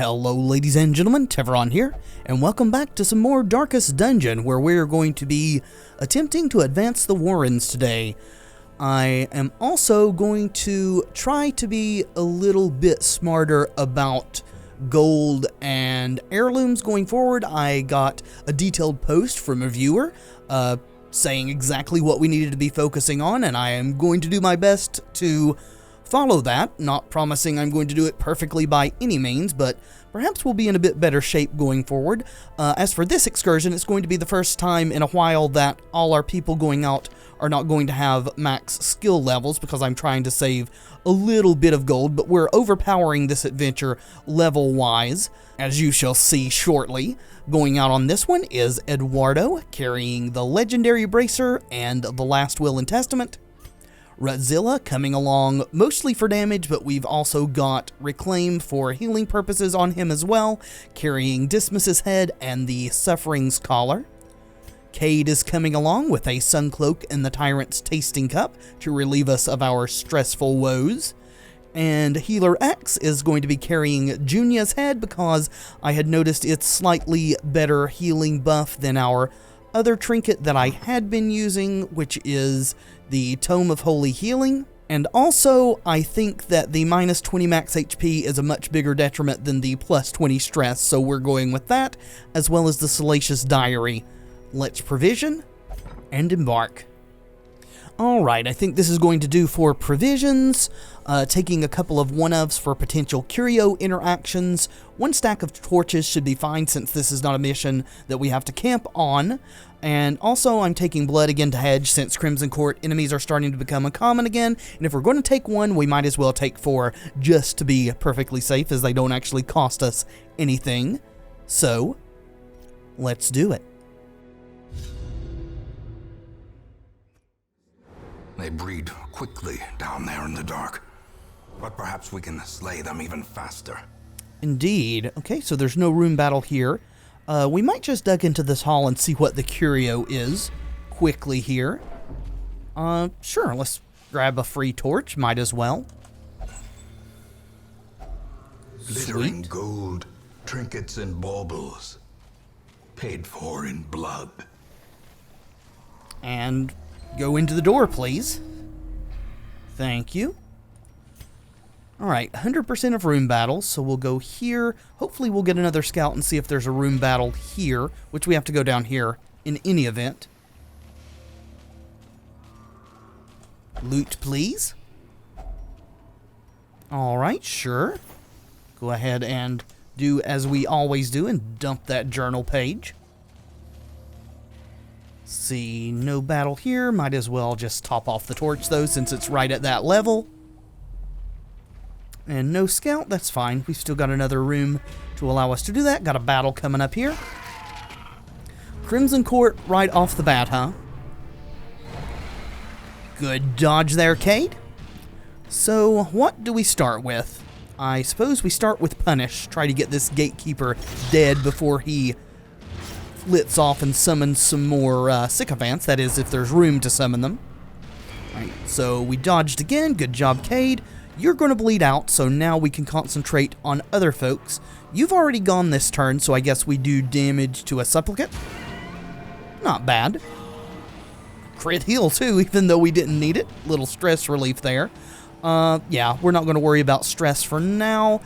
Hello ladies and gentlemen, Tevaron here, and welcome back to some more Darkest Dungeon, where we're going to be attempting to advance the Warrens today. I am also going to try to be a little bit smarter about gold and heirlooms going forward. I got a detailed post from a viewer saying exactly what we needed to be focusing on, and I am going to do my best to follow that, not promising I'm going to do it perfectly by any means, but perhaps we'll be in a bit better shape going forward. As for this excursion, it's going to be the first time in a while that all our people going out are not going to have max skill levels, because I'm trying to save a little bit of gold, but we're overpowering this adventure level-wise, as you shall see shortly. Going out on this one is Eduardo, carrying the Legendary Bracer and the Last Will and Testament. Rutzilla coming along mostly for damage, but we've also got Reclaim for healing purposes on him as well, carrying Dismas's Head and the Suffering's Collar. Cade is coming along with a Sun Cloak and the Tyrant's Tasting Cup to relieve us of our stressful woes. And Healer X is going to be carrying Junia's Head, because I had noticed its slightly better healing buff than our other trinket that I had been using, which is the Tome of Holy Healing. And also, I think that the minus 20 max HP is a much bigger detriment than the plus 20 stress, so we're going with that, as well as the Salacious Diary. Let's provision and embark. Alright, I think this is going to do for provisions, taking a couple of one-ofs for potential curio interactions. One stack of torches should be fine, since this is not a mission that we have to camp on. And also, I'm taking blood again to hedge, since Crimson Court enemies are starting to become uncommon again, and if we're going to take one, we might as well take 4, just to be perfectly safe, as they don't actually cost us anything. So, let's do it. They breed quickly down there in the dark, but perhaps we can slay them even faster. Indeed. Okay, so there's no room battle here. We might just dug into this hall and see what the curio is quickly here. Sure, let's grab a free torch, might as well. Glittering gold, trinkets and baubles, paid for in blood. And go into the door, please. Thank you. Alright, 100% of room battles, so we'll go here. Hopefully we'll get another scout and see if there's a room battle here, which we have to go down here in any event. Loot, please. Alright, sure. Go ahead and do as we always do and dump that journal page. See, no battle here. Might as well just top off the torch, though, since it's right at that level. And no scout, that's fine. We've still got another room to allow us to do that. Got a battle coming up here. Crimson Court right off the bat, huh? Good dodge there, Cade. So, what do we start with? I suppose we start with Punish. Try to get this gatekeeper dead before he flits off and summons some more sycophants. That is, if there's room to summon them. Right, so we dodged again. Good job, Cade. You're going to bleed out, so now we can concentrate on other folks. You've already gone this turn, so I guess we do damage to a supplicant. Not bad. Crit heal, too, even though we didn't need it. Little stress relief there. Yeah, we're not going to worry about stress for now.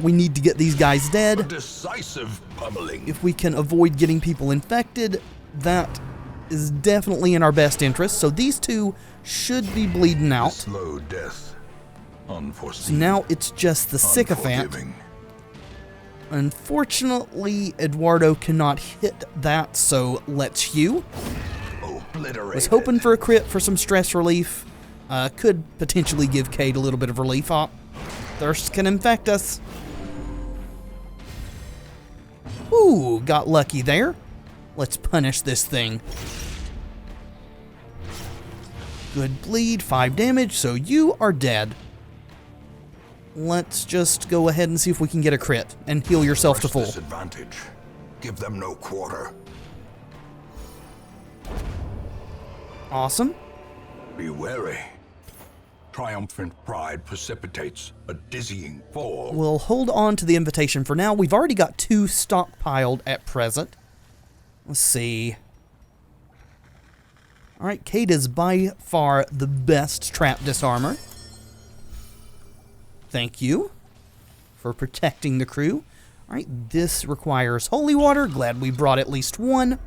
We need to get these guys dead. A decisive pummeling. If we can avoid getting people infected, that is definitely in our best interest. So these two should be bleeding out. Slow death. So now it's just the sycophant. Unfortunately, Eduardo cannot hit that, so let's hew. Was hoping for a crit for some stress relief. Could potentially give Cade a little bit of relief. Thirst can infect us. Ooh, got lucky there. Let's punish this thing. Good bleed, 5 damage, so you are dead. Let's just go ahead and see if we can get a crit and heal yourself to full. Disadvantage. Give them no quarter. Awesome. Be wary. Triumphant pride precipitates a dizzying fall. We'll hold on to the invitation for now. We've already got 2 stockpiled at present. Let's see. Alright, Cade is by far the best trap disarmer. Thank you for protecting the crew. Alright, this requires holy water. Glad we brought at least 1.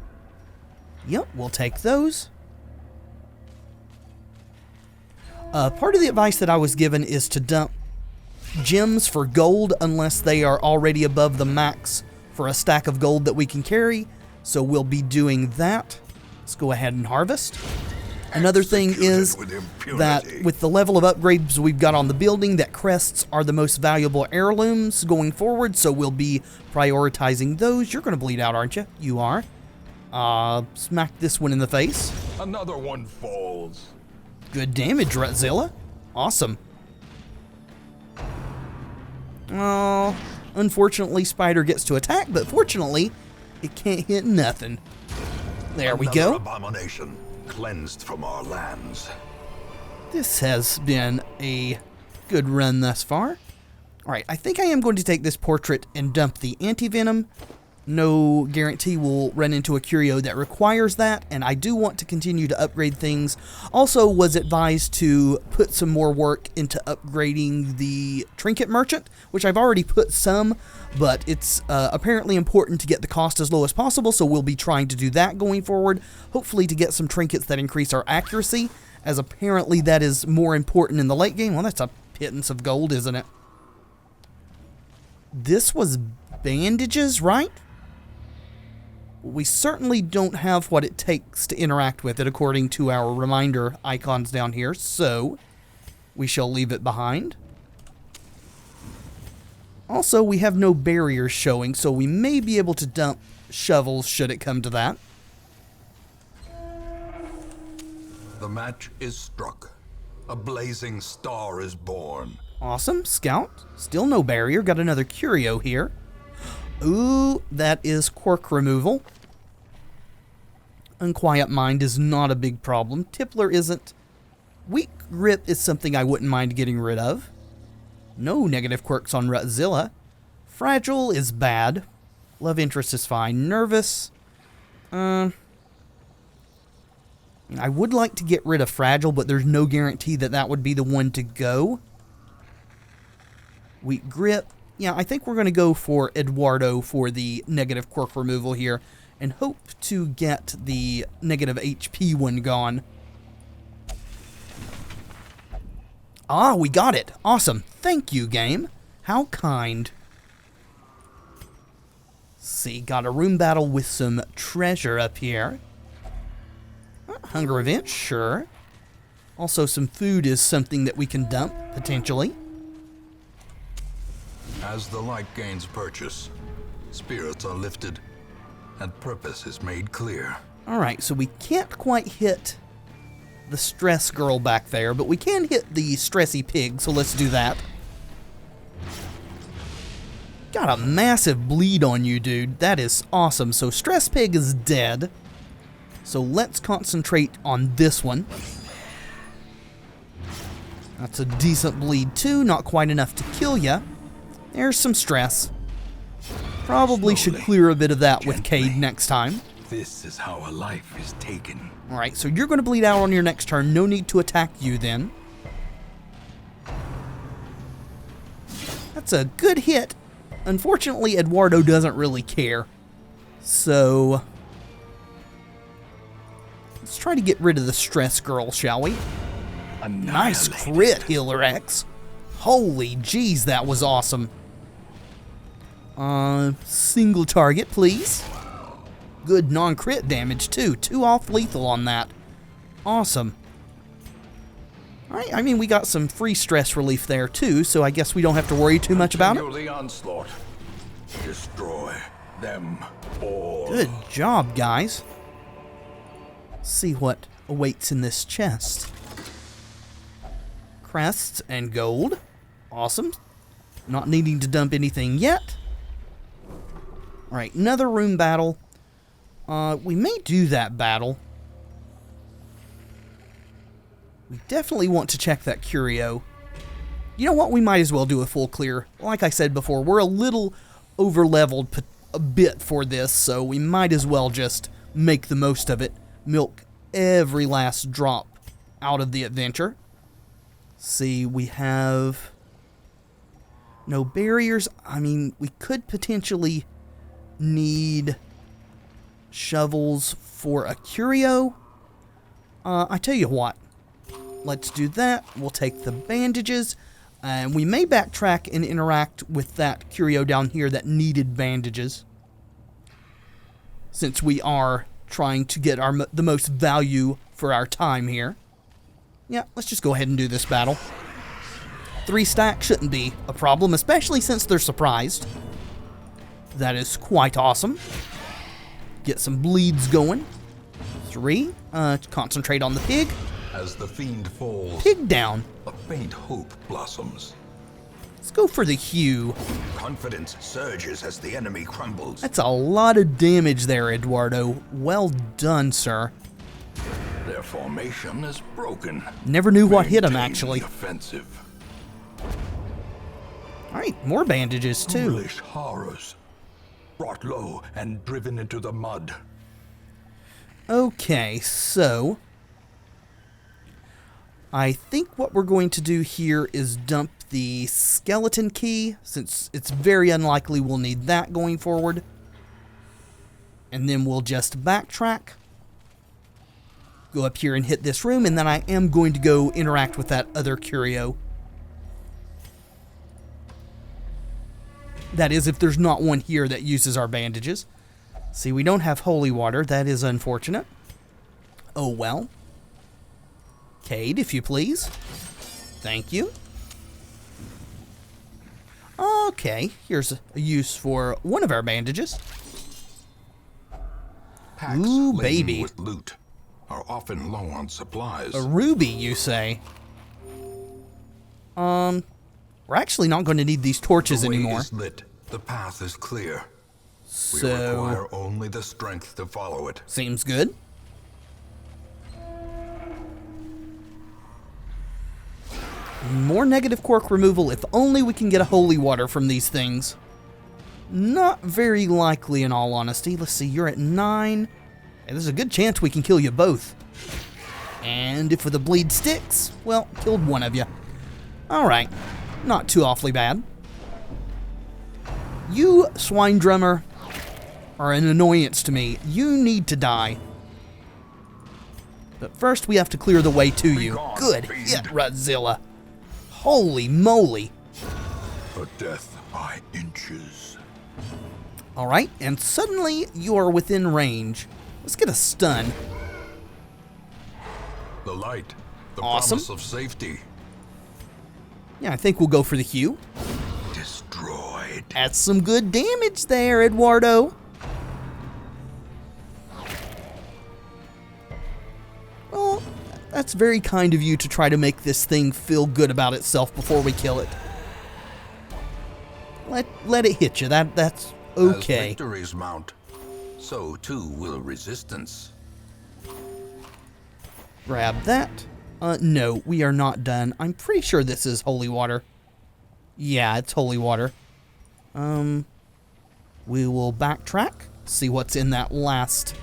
Yep, we'll take those. Part of the advice that I was given is to dump gems for gold unless they are already above the max for a stack of gold that we can carry. So we'll be doing that. Let's go ahead and harvest. Another thing is that with the level of upgrades we've got on the building, that crests are the most valuable heirlooms going forward, so we'll be prioritizing those. You're going to bleed out, aren't you? You are. Smack this one in the face. Another one falls. Good damage, Rutzilla. Awesome. Oh, unfortunately, Spider gets to attack, but fortunately, it can't hit nothing. There we go. Abomination cleansed from our lands. This has been a good run thus far. Alright, I think I am going to take this portrait and dump the anti-venom. No guarantee we'll run into a curio that requires that, and I do want to continue to upgrade things. Also was advised to put some more work into upgrading the trinket merchant, which I've already put some, but it's apparently important to get the cost as low as possible, so we'll be trying to do that going forward, hopefully to get some trinkets that increase our accuracy, as apparently that is more important in the late game. Well, that's a pittance of gold, isn't it? This was bandages, right? We certainly don't have what it takes to interact with it according to our reminder icons down here, so we shall leave it behind. Also, we have no barriers showing, so we may be able to dump shovels should it come to that. The match is struck. A blazing star is born. Awesome. Scout. Still no barrier. Got another curio here. Ooh, that is quirk removal. Unquiet Mind is not a big problem. Tippler isn't. Weak Grip is something I wouldn't mind getting rid of. No negative quirks on Rutzilla. Fragile is bad. Love Interest is fine. Nervous. I would like to get rid of Fragile, but there's no guarantee that that would be the one to go. Weak Grip. Yeah, I think we're going to go for Eduardo for the negative quirk removal here and hope to get the negative HP one gone. Ah, we got it. Awesome. Thank you, game. How kind. Let's see, got a room battle with some treasure up here. Hunger event, sure. Also, some food is something that we can dump, potentially. As the light gains purchase, spirits are lifted, and purpose is made clear. Alright, so we can't quite hit the stress girl back there, but we can hit the stressy pig, so let's do that. Got a massive bleed on you, dude. That is awesome. So stress pig is dead. So let's concentrate on this one. That's a decent bleed too, not quite enough to kill ya. There's some stress. Probably should clear a bit of that with Cade next time. This is how a life is taken. Alright, so you're going to bleed out on your next turn. No need to attack you then. That's a good hit. Unfortunately, Eduardo doesn't really care. So let's try to get rid of the stress girl, shall we? Nice crit, Healer X. Holy jeez, that was awesome. Single target, please. Good non-crit damage, too. 2 off lethal on that. Awesome. Alright, I mean, we got some free stress relief there, too, so I guess we don't have to worry too much about it. The onslaught. Destroy them all. Good job, guys. Let's see what awaits in this chest. Crests and gold. Awesome. Not needing to dump anything yet. Alright, another room battle. We may do that battle. We definitely want to check that curio. You know what? We might as well do a full clear. Like I said before, we're a little over-leveled a bit for this, so we might as well just make the most of it. Milk every last drop out of the adventure. See, we have no barriers. I mean, we could potentially need shovels for a curio. I tell you what, let's do that. We'll take the bandages, and we may backtrack and interact with that curio down here that needed bandages, since we are trying to get the most value for our time here. Yeah, let's just go ahead and do this battle. 3 stack shouldn't be a problem, especially since they're surprised. That is quite awesome. Get some bleeds going. 3. Concentrate on the pig. As the fiend falls, Pig down. a faint hope blossoms. Let's go for the hue. Confidence surges as the enemy crumbles. That's a lot of damage there, Eduardo. Well done, sir. Their formation is broken. Never knew what hit him, Maintain actually. the offensive. Alright, more bandages, too. Foolish horrors. Brought low and driven into the mud. Okay, so I think what we're going to do here is dump the skeleton key, since it's very unlikely we'll need that going forward. And then we'll just backtrack. Go up here and hit this room, and then I am going to go interact with that other curio. That is, if there's not one here that uses our bandages. See, we don't have holy water. That is unfortunate. Oh well. Cade, if you please. Thank you. Okay, here's a use for one of our bandages. Packs Ooh, laden baby. with loot are often low on supplies. A ruby, you say? We're actually not going to need these torches The way anymore. is lit. The path is clear. We So, require only the strength to follow it. seems good. More negative quirk removal, if only we can get a holy water from these things. Not very likely, in all honesty. Let's see, you're at 9. And there's a good chance we can kill you both. And if the bleed sticks, well, killed one of you. Alright, not too awfully bad. You, swine drummer, are an annoyance to me. You need to die. But first we have to clear the way to you. Begone, Good fiend. hit, Rudzilla. Holy moly. A death by inches. Alright, and suddenly you are within range. Let's get a stun. The light. The Awesome. promise of safety. Yeah, I think we'll go for the hue. Destroyed. That's some good damage there, Eduardo. Well, that's very kind of you to try to make this thing feel good about itself before we kill it. Let it hit you. That's As okay. victories mount, so too will resistance. Grab that. No, we are not done. I'm pretty sure this is holy water. Yeah, it's holy water. We will backtrack, see what's in that last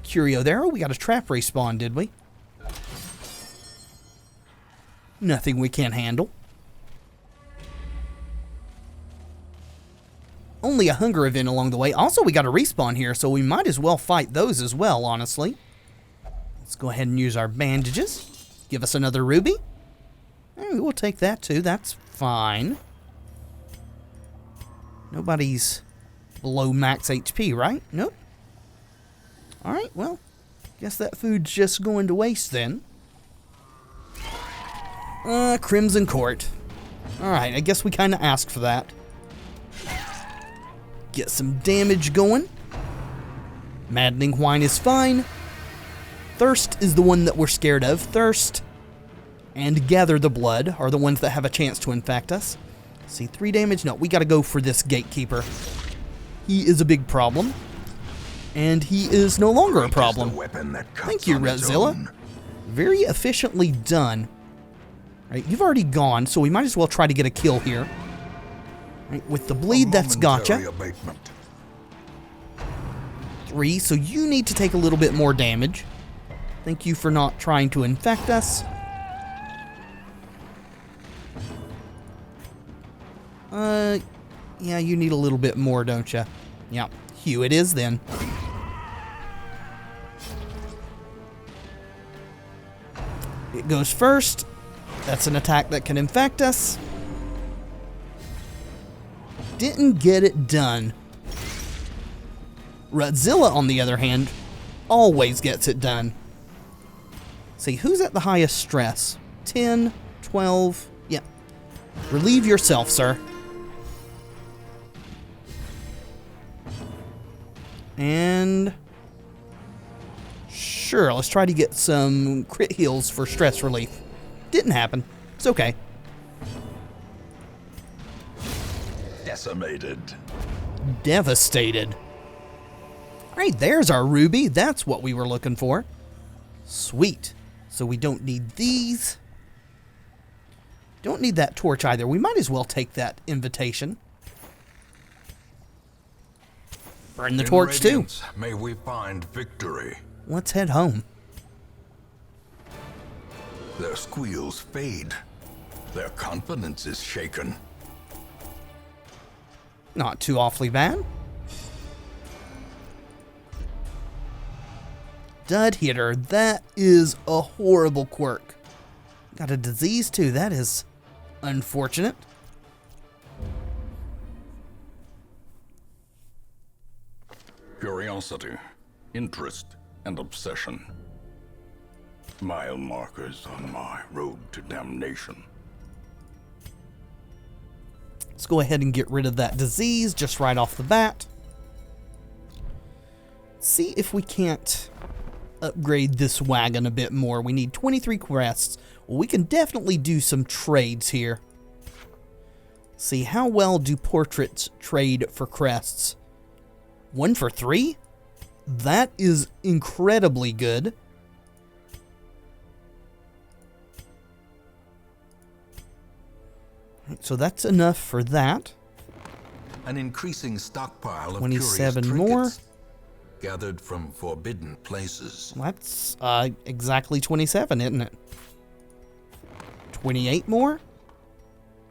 curio there. Oh, we got a trap respawn, did we? Nothing we can't handle. Only a hunger event along the way. Also, we got a respawn here, so we might as well fight those as well, honestly. Let's go ahead and use our bandages. Give us another ruby. We'll take that too. That's fine. Nobody's below max HP, right? Nope. Alright, well, guess that food's just going to waste then. Crimson Court. Alright, I guess we kind of asked for that. Get some damage going. Maddening Whine is fine. Thirst is the one that we're scared of. Thirst and Gather the Blood are the ones that have a chance to infect us. See, 3 damage? No, we gotta go for this Gatekeeper. He is a big problem. And he is no longer a problem. Weapon that cuts Thank you, on its Rudzilla. own. Very efficiently done. Right, you've already gone, so we might as well try to get a kill here. Right, with the bleed, that's gotcha. Abatement. 3, so you need to take a little bit more damage. Thank you for not trying to infect us. Yeah, you need a little bit more, don't you? Yeah, Hugh it is then. It goes first. That's an attack that can infect us. Didn't get it done. Rutzilla, on the other hand, always gets it done. See, who's at the highest stress? 10, 12, yeah. Relieve yourself, sir. And sure, let's try to get some crit heals for stress relief. Didn't happen. It's okay. Decimated. Devastated. Alright, there's our ruby. That's what we were looking for. Sweet. So we don't need these. Don't need that torch either. We might as well take that invitation. Burn the torch too. May we find victory. Let's head home. Their squeals fade. Their confidence is shaken. Not too awfully bad. Dud hitter. That is a horrible quirk. Got a disease too. That is unfortunate. Curiosity, interest, and obsession. Mile markers on my road to damnation. Let's go ahead and get rid of that disease just right off the bat. See if we can't upgrade this wagon a bit more. We need 23 crests. Well, we can definitely do some trades here. See, how well do portraits trade for crests? 1 for 3? That is incredibly good. So that's enough for that. An increasing stockpile of 27 curious more. trinkets gathered from forbidden places. That's exactly 27, isn't it? 28 more?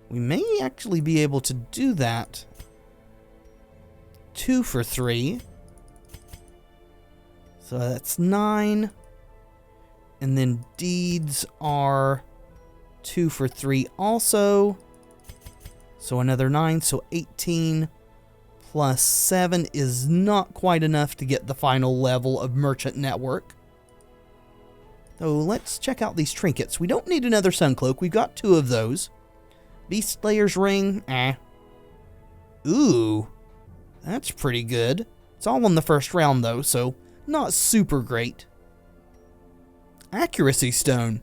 We may actually be able to do that. 2 for 3. So that's 9. And then deeds are 2 for 3 also. So another 9, so 18 plus 7 is not quite enough to get the final level of merchant network. So let's check out these trinkets. We don't need another sun cloak. We've got 2 of those. Beast Slayer's ring, Ooh, that's pretty good. It's all in the first round though, so not super great. Accuracy stone.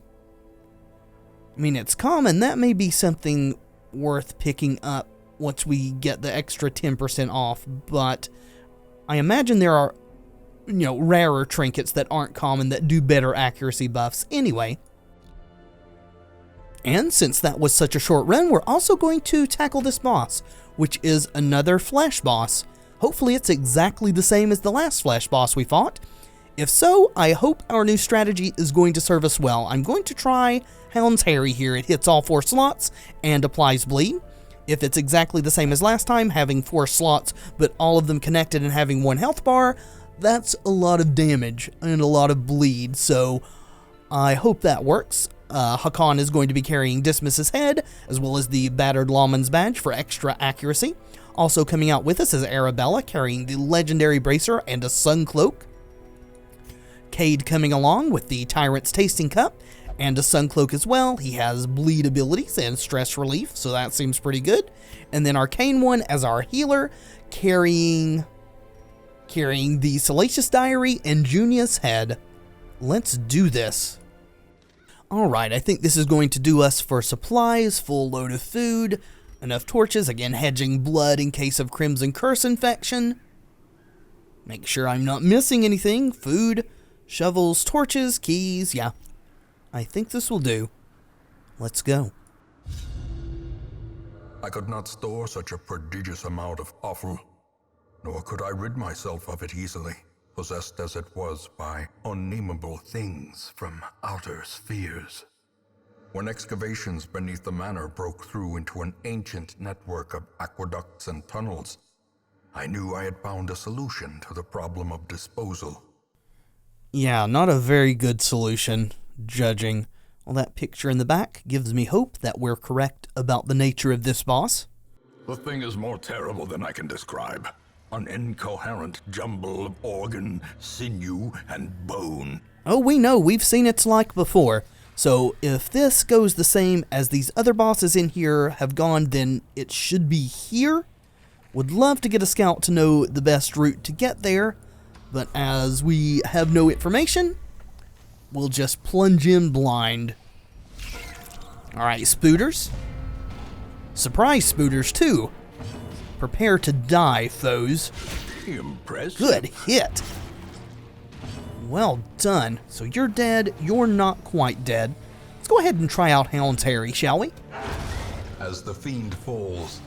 I mean, it's common. That may be something worth picking up once we get the extra 10% off, but I imagine there are, rarer trinkets that aren't common that do better accuracy buffs anyway. And since that was such a short run, we're also going to tackle this boss, which is another flesh boss. Hopefully it's exactly the same as the last flesh boss we fought. If so, I hope our new strategy is going to serve us well. I'm going to try Hound's Harry here. It hits all 4 slots and applies bleed. If it's exactly the same as last time, having 4 slots, but all of them connected and having 1 health bar, that's a lot of damage and a lot of bleed, so I hope that works. Hakan is going to be carrying Dismas's head, as well as the Battered Lawman's badge for extra accuracy. Also coming out with us is Arabella, carrying the Legendary Bracer and a Sun Cloak. Cade coming along with the Tyrant's Tasting Cup and a Sun Cloak as well. He has bleed abilities and stress relief, so that seems pretty good. And then Arcane One as our healer, carrying the Salacious Diary and Junia's head. Let's do this. Alright, I think this is going to do us for supplies, full load of food, enough torches, again hedging blood in case of Crimson Curse infection. Make sure I'm not missing anything. Food, shovels, torches, keys, yeah. I think this will do. Let's go. I could not store such a prodigious amount of offal, nor could I rid myself of it easily, possessed as it was by unnameable things from outer spheres. When excavations beneath the manor broke through into an ancient network of aqueducts and tunnels, I knew I had found a solution to the problem of disposal. Yeah, not a very good solution, judging. Well, that picture in the back gives me hope that we're correct about the nature of this boss. The thing is more terrible than I can describe. An incoherent jumble of organ, sinew, and bone. Oh, we know. We've seen its like before. So if this goes the same as these other bosses in here have gone, then it should be here. Would love to get a scout to know the best route to get there, but as we have no information, we'll just plunge in blind. Alright, spooters. Surprise spooters, too. Prepare to die, foes. Impressive. Good hit. Well done. So you're dead. You're not quite dead. Let's go ahead and try out Hound's Harry, shall we? As the fiend falls,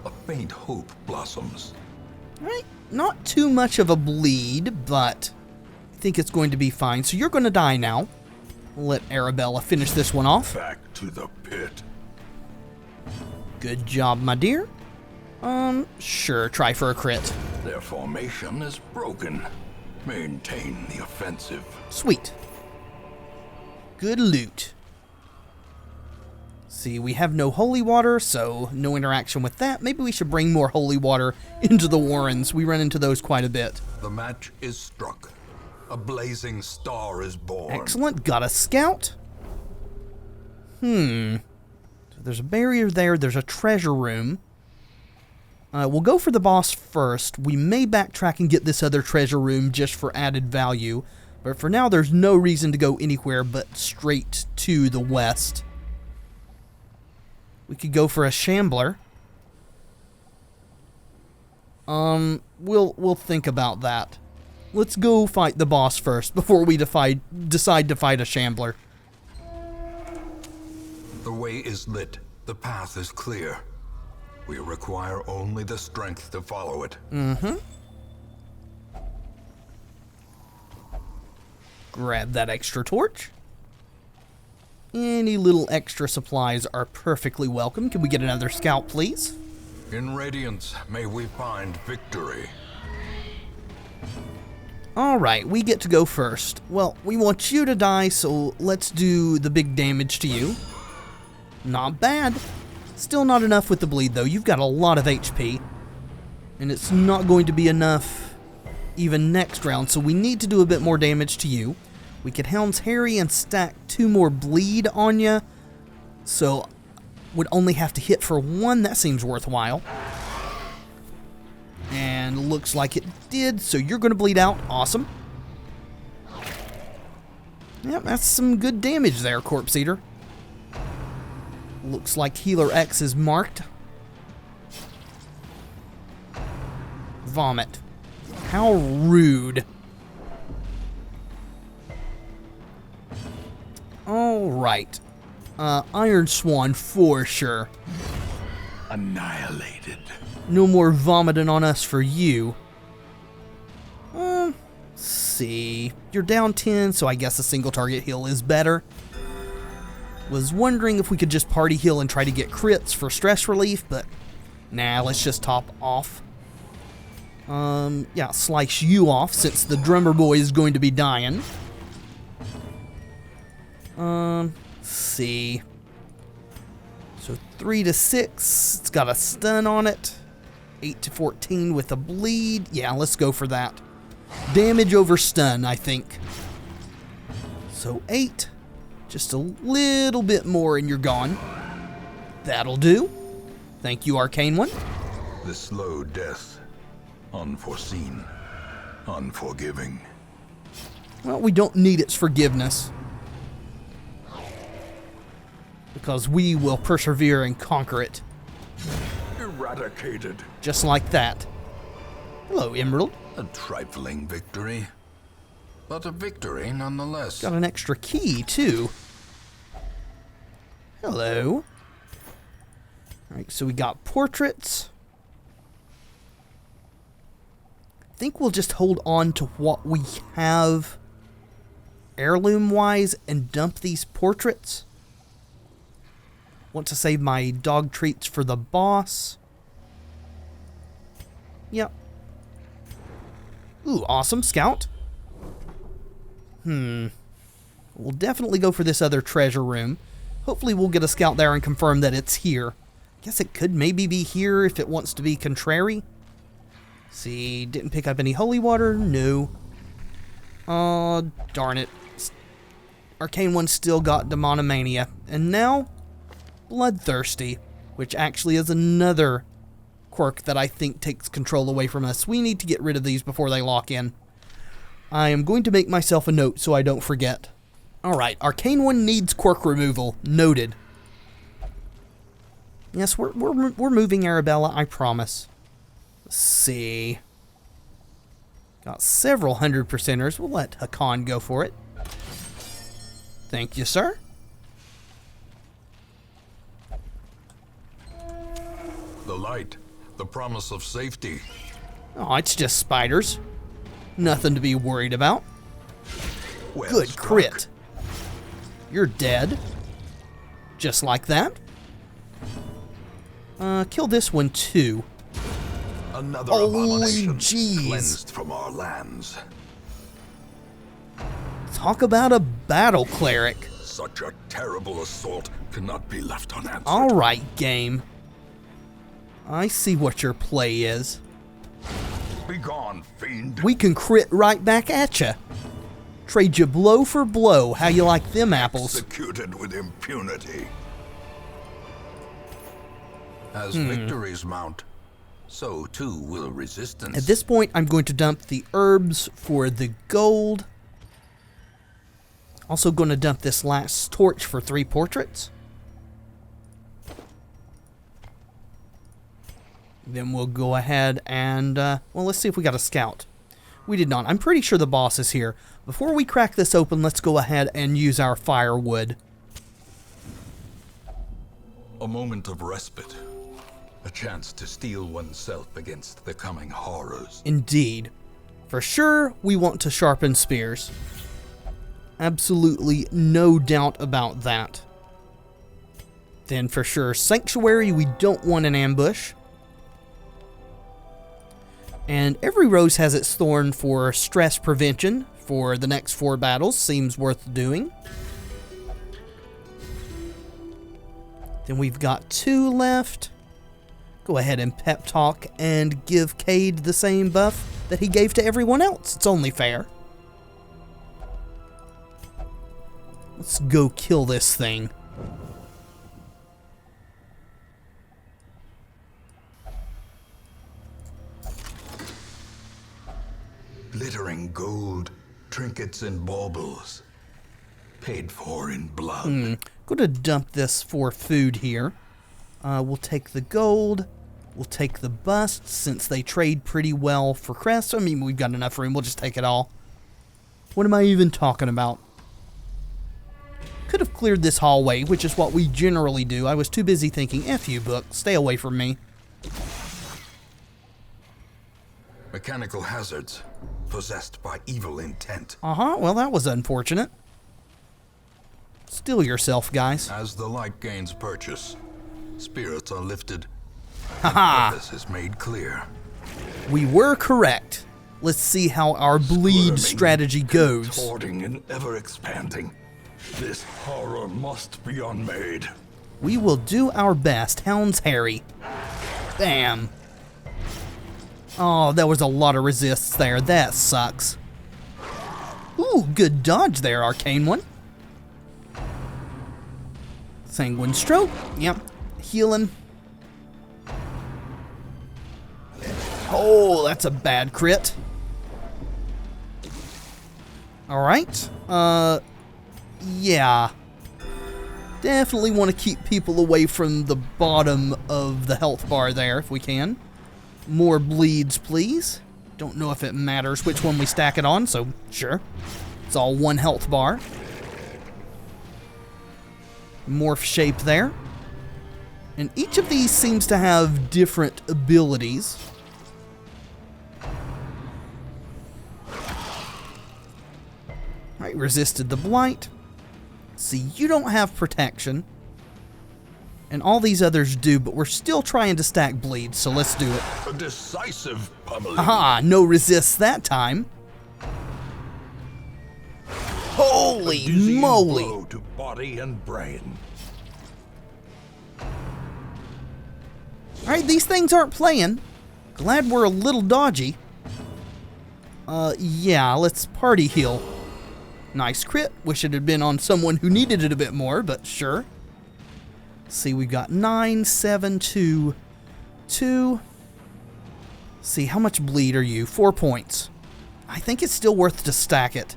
a faint hope blossoms. Alright, not too much of a bleed, but I think it's going to be fine. So you're going to die now. We'll let Arabella finish this one off. Back to the pit. Good job, my dear. Sure, try for a crit. Their formation is broken. Maintain the offensive. Sweet. Good loot. See, we have no holy water, so no interaction with that. Maybe we should bring more holy water into the Warrens. We run into those quite a bit. The match is struck. A blazing star is born. Excellent. Got a scout. So there's a barrier there. There's a treasure room. We'll go for the boss first. We may backtrack and get this other treasure room just for added value. But for now, there's no reason to go anywhere but straight to the west. We could go for a shambler. We'll think about that. Let's go fight the boss first before we decide to fight a shambler. The way is lit. The path is clear. We require only the strength to follow it. Grab that extra torch. Any little extra supplies are perfectly welcome. Can we get another scout, please? In Radiance, may we find victory. Alright, we get to go first. Well, we want you to die, so let's do the big damage to you. Not bad. Still not enough with the bleed, though. You've got a lot of HP. And it's not going to be enough even next round, so we need to do a bit more damage to you. We could Hound's Harry and stack 2 more bleed on you. So, would only have to hit for 1. That seems worthwhile. And looks like it did, so you're going to bleed out. Awesome. Yep, that's some good damage there, Corpse Eater. Looks like Healer X is marked. Vomit. How rude. Alright. Iron Swan for sure. Annihilated. No more vomiting on us for you. Let's see. You're down 10, so I guess a single target heal is better. Was wondering if we could just party heal and try to get crits for stress relief, but nah, let's just top off. Yeah, slice you off since the drummer boy is going to be dying. Let's see. So 3 to 6, it's got a stun on it. 8 to 14 with a bleed. Yeah, let's go for that. Damage over stun, I think. So 8. Just a little bit more and you're gone. That'll do. Thank you, Arcane One. The slow death. Unforeseen. Unforgiving. Well, we don't need its forgiveness. Because we will persevere and conquer it. Eradicated. Just like that. Hello, Emerald. A trifling victory. But a victory nonetheless. Got an extra key, too. Hello. Alright, so we got portraits. I think we'll just hold on to what we have heirloom-wise and dump these portraits. Want to save my dog treats for the boss. Yep. Ooh, awesome. Scout. We'll definitely go for this other treasure room. Hopefully we'll get a scout there and confirm that it's here. Guess it could maybe be here if it wants to be contrary. See, didn't pick up any holy water? No. Oh, darn it. Arcane One still got Demonomania. And now, Bloodthirsty, which actually is another quirk that I think takes control away from us. We need to get rid of these before they lock in. I am going to make myself a note so I don't forget. Alright, Arcane One needs quirk removal. Noted. Yes, we're moving Arabella, I promise. Let's see. Got several 100%ers. We'll let Hakan go for it. Thank you, sir. The light, the promise of safety. Oh, it's just spiders. Nothing to be worried about. Well Good struck. crit. You're dead. Just like that. Kill this one too. Another Holy abomination jeez. cleansed from our lands. Talk about a battle cleric. Such a terrible assault cannot be left unanswered. Alright, game. I see what your play is. Begone, fiend. We can crit right back at ya. Trade you blow for blow. How you like them apples? Executed with impunity. As victories mount, so too will resistance. At this point, I'm going to dump the herbs for the gold. Also going to dump this last torch for 3 portraits. Then we'll go ahead and, well, let's see if we got a scout. We did not. I'm pretty sure the boss is here. Before we crack this open, let's go ahead and use our firewood. A moment of respite. A chance to steel oneself against the coming horrors. Indeed. For sure, we want to sharpen spears. Absolutely no doubt about that. Then for sure, Sanctuary, we don't want an ambush. And every rose has its thorn for stress prevention for the next 4 battles. Seems worth doing. Then we've got 2 left. Go ahead and pep talk and give Cade the same buff that he gave to everyone else. It's only fair. Let's go kill this thing. Glittering gold, trinkets and baubles. Paid for in blood. Going to dump this for food here. We'll take the gold. We'll take the busts since they trade pretty well for crests. I mean, we've got enough room. We'll just take it all. What am I even talking about? Could have cleared this hallway, which is what we generally do. I was too busy thinking, F you, book. Stay away from me. Mechanical hazards. Possessed by evil intent. Well, that was unfortunate. Still yourself, guys. As the light gains purchase, spirits are lifted. Haha! Purpose is made clear. We were correct. Let's see how our bleed Squirming, strategy goes. Contorting and ever expanding. This horror must be unmade. We will do our best. Hounds Harry. Bam. Oh, there was a lot of resists there. That sucks. Ooh, good dodge there, Arcane One. Sanguine Stroke. Yep. Healing. Oh, that's a bad crit. Alright. Yeah. Definitely want to keep people away from the bottom of the health bar there if we can. More bleeds, please. Don't know if it matters which one we stack it on, so sure. It's all 1 health bar. morph shape there. And each of these seems to have different abilities. Alright, resisted the blight. See, you don't have protection. And all these others do, but we're still trying to stack bleed, so let's do it. A decisive pummeling. Aha, no resist that time. Holy moly! Blow to body and brain. Alright, these things aren't playing. Glad we're a little dodgy. Yeah, let's party heal. Nice crit. Wish it had been on someone who needed it a bit more, but sure. See, we've got 9, 7, 2, 2. See, how much bleed are you? 4 points. I think it's still worth to stack it.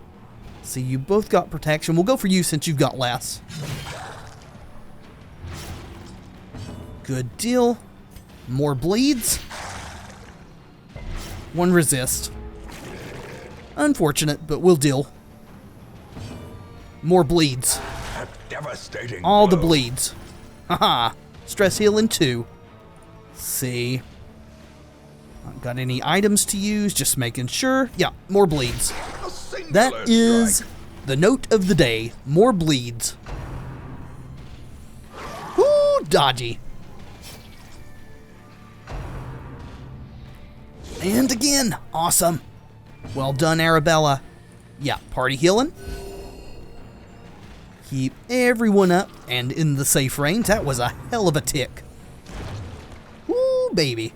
See, you both got protection. We'll go for you since you've got less. Good deal. More bleeds. 1 resist. Unfortunate, but we'll deal. More bleeds. A devastating All the blow. bleeds. Haha. Stress healing 2. See. Not got any items to use, just making sure. Yeah, more bleeds. A singular That is strike. the note of the day. More bleeds. Whoo, dodgy. And again, awesome. Well done, Arabella. Yeah, party healing. Keep everyone up and in the safe range. That was a hell of a tick. Woo, baby.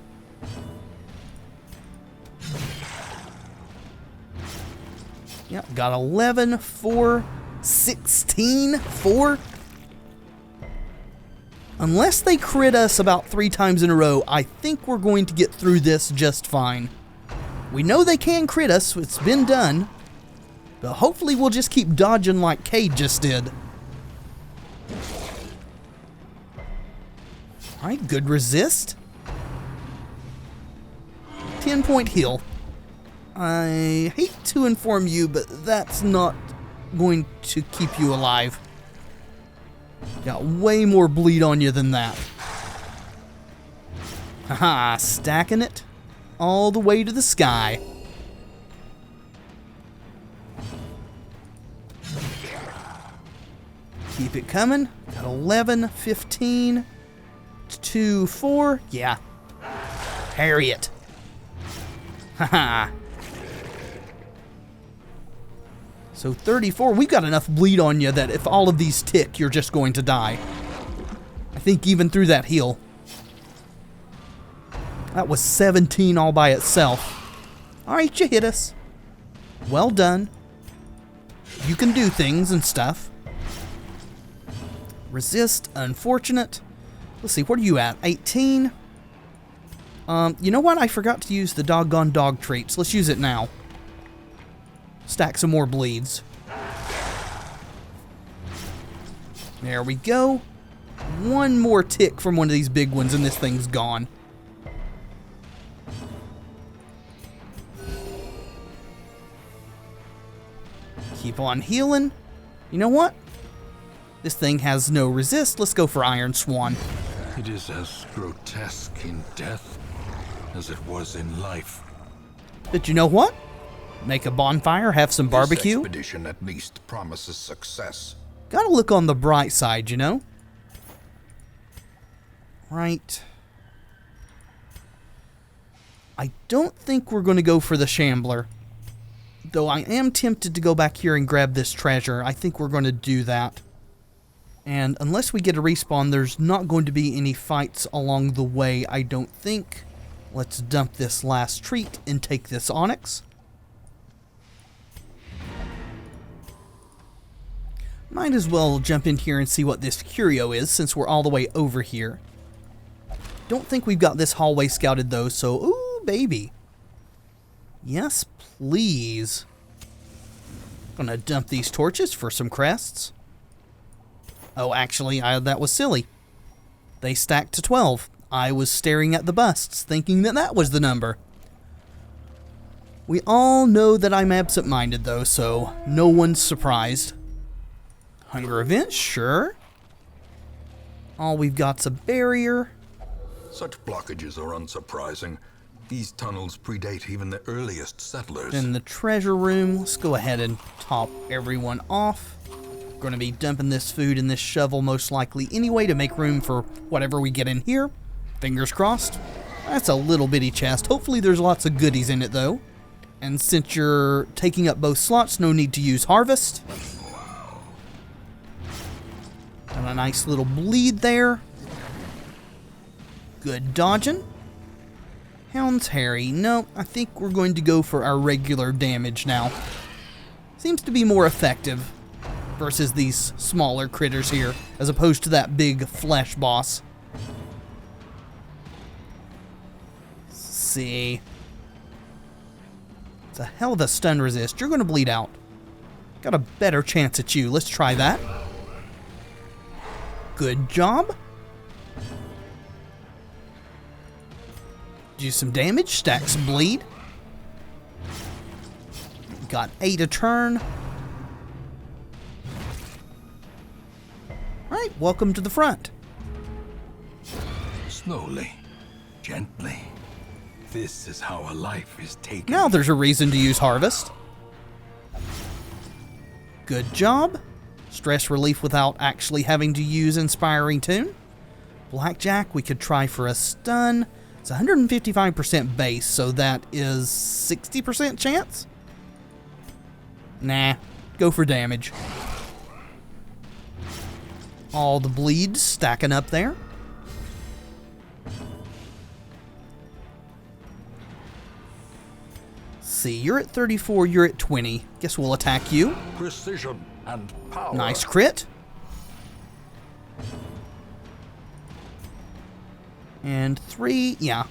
Yep, got 11, 4, 16, 4. Unless they crit us about 3 times in a row, I think we're going to get through this just fine. We know they can crit us, it's been done. But hopefully we'll just keep dodging like Cade just did. Alright, good resist. 10-point heal. I hate to inform you, but that's not going to keep you alive. Got way more bleed on you than that. Haha, stacking it all the way to the sky. Keep it coming. Got 11, 15, 2, 4. Yeah. Harriet. Haha. So 34, we've got enough bleed on you that if all of these tick, you're just going to die. I think even through that heal. That was 17 all by itself. Alright, you hit us. Well done. You can do things and stuff. Resist, unfortunate. Let's see, what are you at? 18? You know what? I forgot to use the doggone dog traits. Let's use it now. Stack some more bleeds. There we go. One more tick from one of these big ones and this thing's gone. Keep on healing. You know what? This thing has no resist. Let's go for Iron Swan. It is as grotesque in death as it was in life. But you know what? Make a bonfire, have some barbecue. This expedition at least promises success. Gotta look on the bright side, you know? Right. I don't think we're going to go for the Shambler. Though I am tempted to go back here and grab this treasure. I think we're going to do that. And unless we get a respawn, there's not going to be any fights along the way, I don't think. Let's dump this last treat and take this onyx. Might as well jump in here and see what this curio is, since we're all the way over here. Don't think we've got this hallway scouted though, so ooh, baby. Yes, please. Gonna dump these torches for some crests. Oh, actually, that was silly. They stacked to 12. I was staring at the busts, thinking that that was the number. We all know that I'm absent-minded though, so no one's surprised. Hunger event, sure. All we've got's a barrier. Such blockages are unsurprising. These tunnels predate even the earliest settlers. In the treasure room, let's go ahead and top everyone off. We're going to be dumping this food in this shovel most likely anyway to make room for whatever we get in here. Fingers crossed. That's a little bitty chest. Hopefully there's lots of goodies in it though. And since you're taking up both slots, no need to use harvest. And a nice little bleed there. Good dodging. Hound's Harry. No, I think we're going to go for our regular damage now. Seems to be more effective versus these smaller critters here, as opposed to that big flesh boss. Let's see. It's a hell of a stun resist. You're going to bleed out. Got a better chance at you. Let's try that. Good job. Do some damage, stack some bleed. Got 8 a turn. Alright, welcome to the front. Slowly, gently. This is how a life is taken. Now there's a reason to use harvest. Good job. Stress relief without actually having to use inspiring tune. Blackjack, we could try for a stun. It's 155% base, so that is 60% chance? Nah, go for damage. All the bleeds stacking up there. See, you're at 34, you're at 20. Guess we'll attack you. Precision and power. Nice crit. And 3, yeah.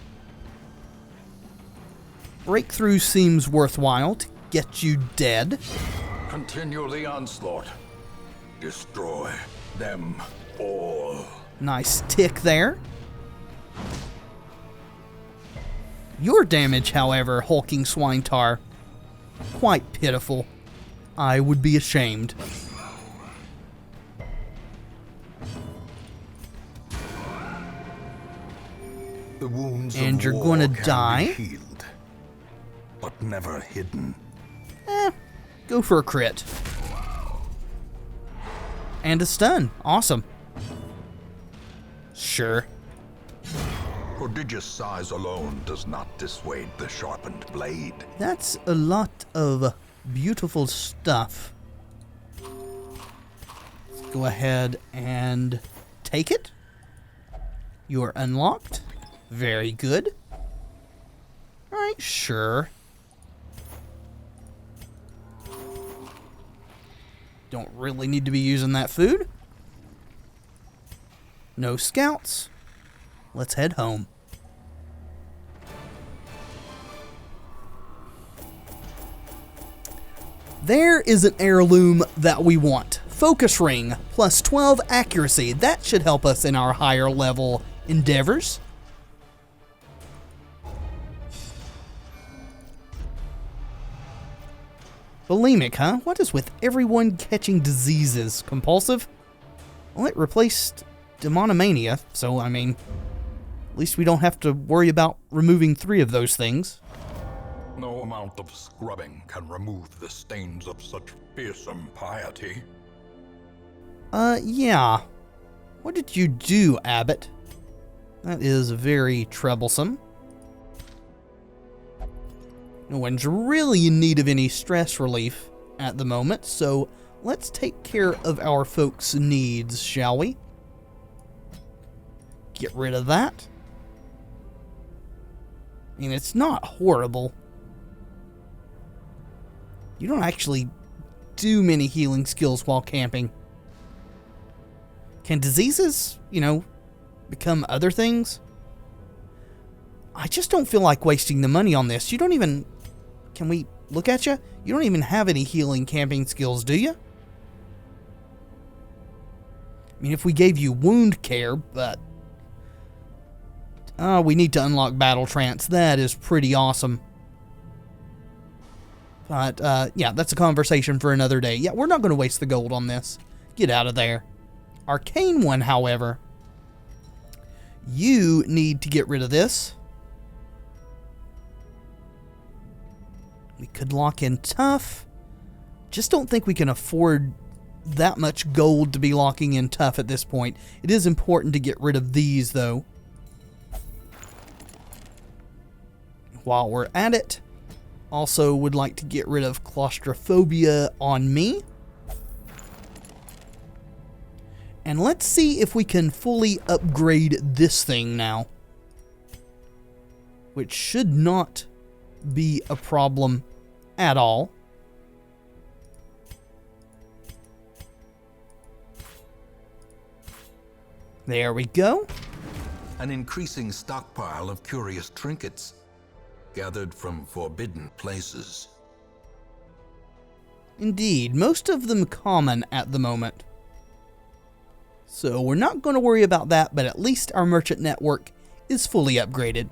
Breakthrough seems worthwhile to get you dead. Continue the onslaught. Destroy them all. Nice tick there. Your damage, however, hulking swine tar, quite pitiful. I would be ashamed. The wounds And of you're war gonna can die. be healed, but never hidden. Go for a crit. And a stun. Awesome. Sure. Prodigious size alone does not dissuade the sharpened blade. That's a lot of beautiful stuff. Let's go ahead and take it. You are unlocked. Very good. Alright, sure. Don't really need to be using that food. No scouts. Let's head home. There is an heirloom that we want. Focus ring, plus 12 accuracy. That should help us in our higher level endeavors. Bulimic, huh? What is with everyone catching diseases? Compulsive? Well, it replaced demonomania, so I mean, at least we don't have to worry about removing 3 of those things. No amount of scrubbing can remove the stains of such fearsome piety. Yeah. What did you do, Abbot? That is very troublesome. No one's really in need of any stress relief at the moment, so let's take care of our folks' needs, shall we? Get rid of that. I mean, it's not horrible. You don't actually do many healing skills while camping. Can diseases, become other things? I just don't feel like wasting the money on this. You don't even... Can we look at you? You don't even have any healing camping skills, do you? I mean, if we gave you wound care, but... we need to unlock battle trance. That is pretty awesome. But, yeah, that's a conversation for another day. Yeah, we're not going to waste the gold on this. Get out of there. Arcane one, however. You need to get rid of this. We could lock in tough. Just don't think we can afford that much gold to be locking in tough at this point. It is important to get rid of these, though. While we're at it, also would like to get rid of claustrophobia on me. And let's see if we can fully upgrade this thing now, which should not be a problem at all. There we go. An increasing stockpile of curious trinkets gathered from forbidden places. Indeed, most of them common at the moment. So we're not going to worry about that, but at least our merchant network is fully upgraded.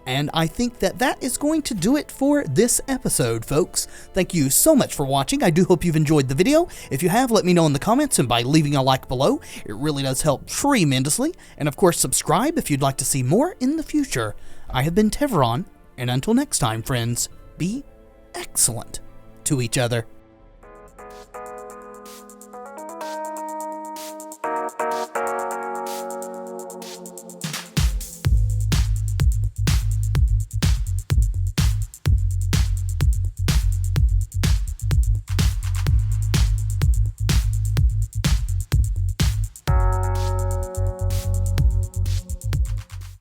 And I think that that is going to do it for this episode, folks. Thank you so much for watching. I do hope you've enjoyed the video. If you have, let me know in the comments and by leaving a like below. It really does help tremendously. And of course, subscribe if you'd like to see more in the future. I have been Tevaron, and until next time, friends, be excellent to each other.